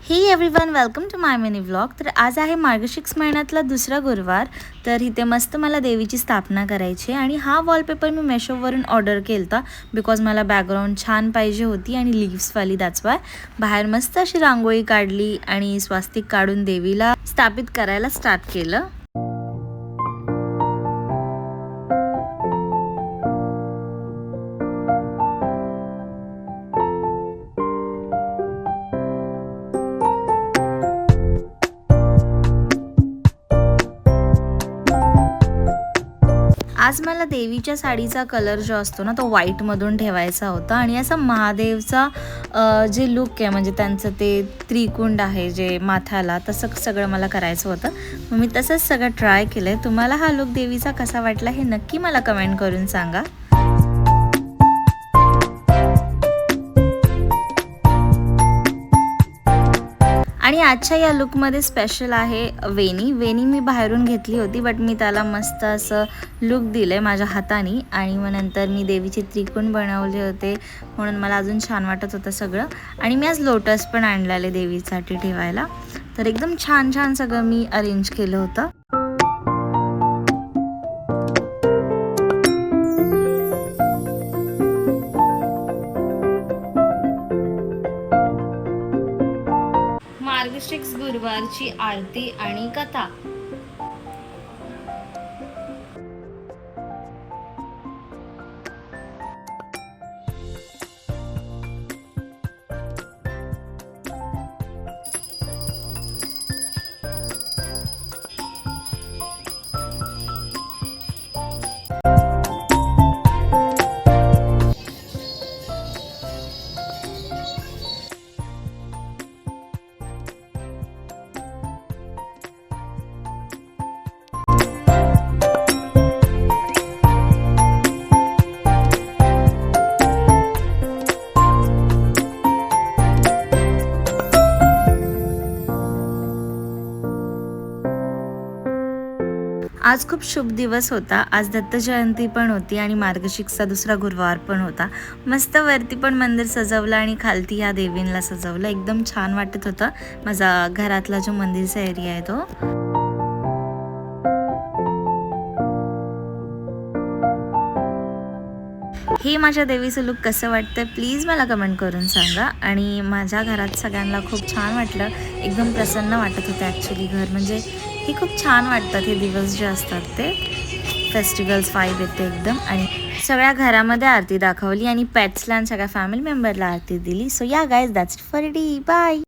हे everyone, welcome to my mini vlog. तर आज आहे मार्गशीर्ष महिन्यातला दुसरा गुरुवार. तर इथे मस्त मला देवीची स्थापना करायची आणि हा वॉलपेपर मी मेशोवरून ऑर्डर केला बिकॉज मला बॅकग्राऊंड छान पाहिजे होती आणि लिव्सवाली. दॅट्स वाय बाहेर मस्त अशी रांगोळी काढली आणि स्वास्तिक काढून देवीला स्थापित करायला स्टार्ट केलं. आज मला देवीच्या साडीचा कलर जो असतो ना तो व्हाईटमधून ठेवायचा होता आणि असा महादेवचा जे लुक आहे म्हणजे त्यांचं ते त्रिकुंड आहे जे माथ्याला तसं सगळं मला करायचं होतं. मग मी तसंच सगळं ट्राय केलं आहे. तुम्हाला हा लुक देवीचा कसा वाटला हे नक्की मला कमेंट करून सांगा. आणि आजच्या या लुकमध्ये स्पेशल आहे वेणी. मी बाहेरून घेतली होती बट मी त्याला मस्त असं लुक दिलं माझ्या हाताने आणि मग नंतर मी देवीचे त्रिकोण बनवले होते म्हणून मला अजून छान वाटत होतं सगळं. आणि मी आज लोटस पण आणलेले देवीसाठी ठेवायला. तर एकदम छान छान सगळं मी अरेंज केलं होतं. मार्गशीर्ष गुरुवारची आरती आणि कथा. आज खूप शुभ दिवस होता. आज दत्त जयंती पण होती आणि मार्गशीर्षचा दुसरा गुरुवार पण होता. मस्त वरती पण मंदिर सजवलं आणि खालती या देवींना सजवलं. एकदम छान वाटत होतं. माझा घरातला जो मंदिरचा एरिया आहे तो. हे माझ्या देवीचं लुक कसं वाटतं प्लीज मला कमेंट करून सांगा. आणि माझ्या घरात सगळ्यांना खूप छान वाटलं. एकदम प्रसन्न वाटत होतं ॲक्च्युली घर. म्हणजे हे खूप छान वाटतात हे दिवस जे असतात ते फेस्टिवल्स वाईब येते एकदम. आणि सगळ्या घरामध्ये आरती दाखवली आणि पेट्सला आणि सगळ्या फॅमिली मेंबरला आरती दिली. So yeah guys, that's it for today. Bye.